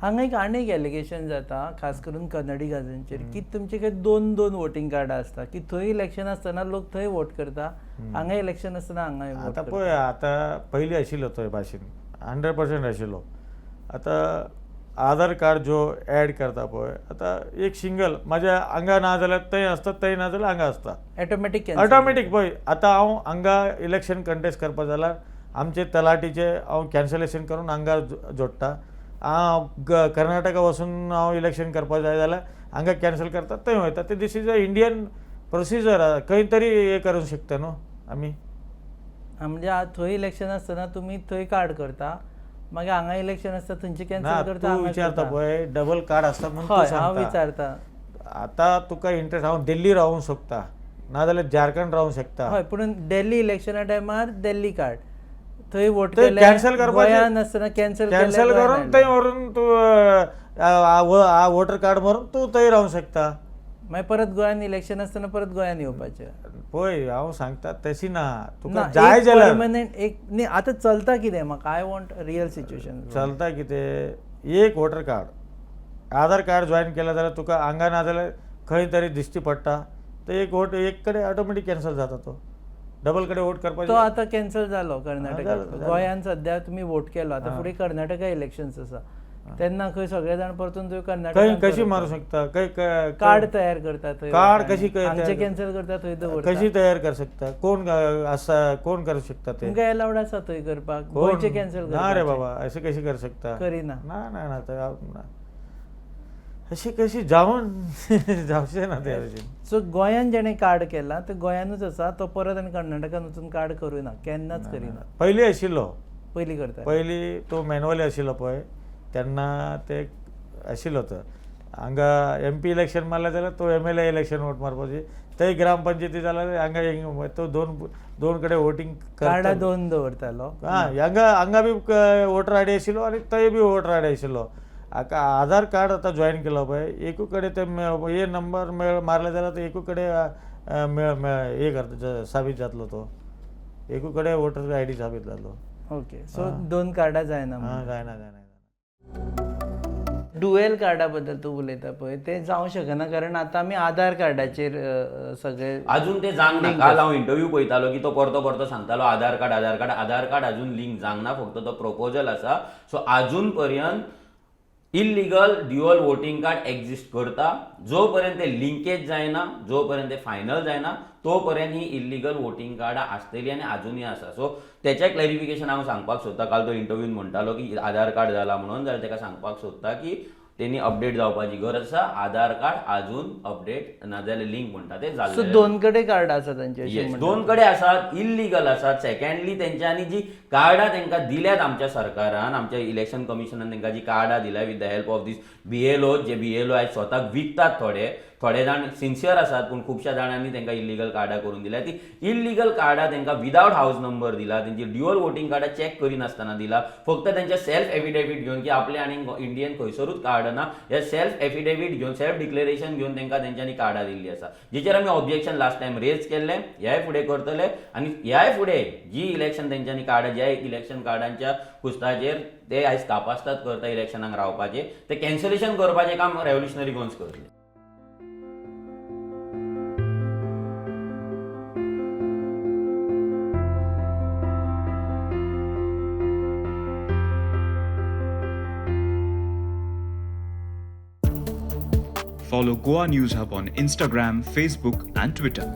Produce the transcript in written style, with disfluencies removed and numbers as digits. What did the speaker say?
हांगा एक आनीक एलिगेशन जाता खास करून कन्नडी गाजांचेर की तुमचे काही दोन दोन वोटिंग कार्डां आसता की थंय इलेक्शन आसतना लोक थंय वोट करता हांगा इलेक्शन आसतना हांगा वोट आता करता. पळय आता पयलीं आशिल्लो थंय भाशेन 100% आशिल्लो. आता आधार कार्ड जो ॲड करता पळय आता एक सिंगल म्हाज्या हांगा ना जाल्यार थंय आसता, थंय ना जाल्यार हांगा आसता. ऑटोमॅटीक पळय आता हांव हांगा इलेक्शन कंटेस्ट करपा जाल्यार आमचे तलाटीचे हांव कॅन्सलेशन करून हांगा जोडटा. हांव कर्नाटका वचून हांव इलेक्शन करपा जाय जाल्यार हांगा कॅन्सल करता थंय वयता. ते this is a Indian procedure. खंय तरी हे करूंक शकता न्हू आमी. म्हणजे थंय इलेक्शन आसतना तुमी थंय कार्ड करता मागीर हांगा इलेक्शन आसता थंयचे ना कॅन्सल करता. तूं विचारता पळय डबल कार्ड आसता म्हणून तूं हय हांव सांगता. विचारता. आता तुका इंट्रस्ट हांव दिल्ली रावूंक शकता नाजाल्यार झारखंड रावूंक शकता. हय पूण दिल्ली इलेक्शना टायमार दिल्ली कार्ड थंय वोट थंय केल्यार कॅन्सल करपाचें. गोंयान आसतना कॅन्सल करून थंय व्हरून तूं वोटर कार्ड व्हरून तूं थंय रावूंक शकता. मागीर परत गोंयान इलेक्शन आसतना परत गोंयान येवपाचें. पळय हांव सांगता तशी ना तुका ना, जाय एक जाल्यार permanent एक न्ही आतां चलता कितें म्हाका आय वॉन्ट रियल सिच्युएशन. चलता कितें एक वोटर कार्ड आधार कार्ड जॉयन केला जाल्यार तुका हांगा ना जाल्यार खंय तरी दिश्टी पडटा. ते एक वोट एक कडेन ऑटोमॅटीक कॅन्सल जाता. तो डबल कडेन वोट तो करपाचो आतां कॅन्सल जालो कर्नाटकांत. जालो. गोंयान सद्या तुमी वोट केलो आतां फुडें कर्नाटका इलेक्शन्स आसा तेन्ना खंय सगळे जाण परतून थंय खंय कर्नाटकांत कशी मारूं शकता. कार्ड तयार करता थंय कार्ड कशी आमचे कॅन्सल करता थंय दवरता. कशी तयार कर शकता. कोण आसा कोण करू शकता ते. तुमकां अलाउड आसा थंय करपाक गोंयचे कॅन्सल ना रे बाबा असे कशी कर शकता. करिना. ना ना ना ना अशी कशी जाऊन जावचें ना ते. सो गोंयान जेणे कार्ड केला ते गोंयानूच आसा तो परत आनी कर्नाटकान वचून कार्ड करूना केन्नाच करिना. पयलीं आशिल्लो पयलीं करता. पयलीं तो मॅन्युअली आशिल्लो पळय तेन्ना ते आशिल्लो तर हांगा MP इलेक्शन मारलें जाल्यार तो MLA इलेक्शन वोट मारपाची. थंय ग्रामपंचायती जाल्यार हांगा तो दोन कडेन वोटींग कार्डा दोन दवरतालो. हांगा बी वोटर आय डी आशिल्लो आनी थंय बी वोटर आय डी आशिल्लो. आधार कार्ड आतां जॉयन केलो पळय एकू कडेन ते हे नंबर मारले जाल्यार तो एकू कडेन हे करता साबीत जातलो. तो एकू कडेन वोटर आय डी साबीत जातलो. ओके सो दोन कार्डां जायना. जायना. डुएल कार्डा बद्दल तूं उलयता पळय ते जावंक शकना कारण आतां आमी आधार कार्डाचेर सगळे अजून ते जावंक ना. काल हांव इंटरव्यू पळयतालो की तो परतो सांगतालो आधार कार्ड अजून लिंक जावंक ना. फक्त तो प्रपोजल आसा. सो अजून पर्यंत illegal dual voting card exist करता. जो पर्यंत ते लिंकेज जायना जो पर्यंत ते फायनल जायना तो पर्यंत ही इल्लिगल वोटिंग कार्डां आसतली आनी अजूनही आसा. सो त्याचें क्लॅरिफिकेशन हांव सांगपाक सोदता. काल तो इंटरव्यून म्हणटालो की आधार कार्ड जाला म्हणून जाल्यार ताका सांगपाक सोदता की तेणी अपडेट जावपाची गरज आसा. आधार कार्ड अजून अपडेट नाजाल्यार लिंक म्हणटा ते सो जाल्लें. दोन कडेन कार्ड आसा तांचे. दोन कडेन आसात इल्लिगल आसात. सेकंडली तेंच्यांनी जी कार्डां तांकां दिल्यात आमच्या सरकारान आमच्या इलेक्शन कमिशनान तांकां जी कार्डां दिल्या with the help of this BLO जे BLO आयज स्वताक विकतात. थोडे जाण सिन्सियर आसात पूण खुबश्या जाणांनी तांकां इल्लिगल कार्डां करून दिल्या. ती इल्लिगल कार्डां तांकां विदावट हावस नंबर दिला. तेंची ड्युअल वोटिंग कार्डां चॅक करिनासतना दिला. फक्त तेंचे सेल्फ एफिडेविट घेवन की आपले आनी इंडियन खंयसरूच कार्ड ना हे सेल्फ एफिडेविट घेवन सेल्फ डिक्लेरेशन घेवन तांकां तेंच्यांनी कार्डां दिल्ली आसा. जेचेर आमी ऑब्जेक्शन लास्ट टायम रेज केल्लें. ह्याय फुडें करतले आनी ह्याय फुडें जी इलेक्शन तेंच्यांनी कार्डां ज्या इलेक्शन कार्डांच्या कुस्ताचेर ते आयज तपासतात करता इलेक्शनाक रावपाचे ते कॅन्सलेशन करपाचें काम रेव्होल्युशनरी गोन्स करतले. Follow Goa News Hub on Instagram, Facebook, and Twitter.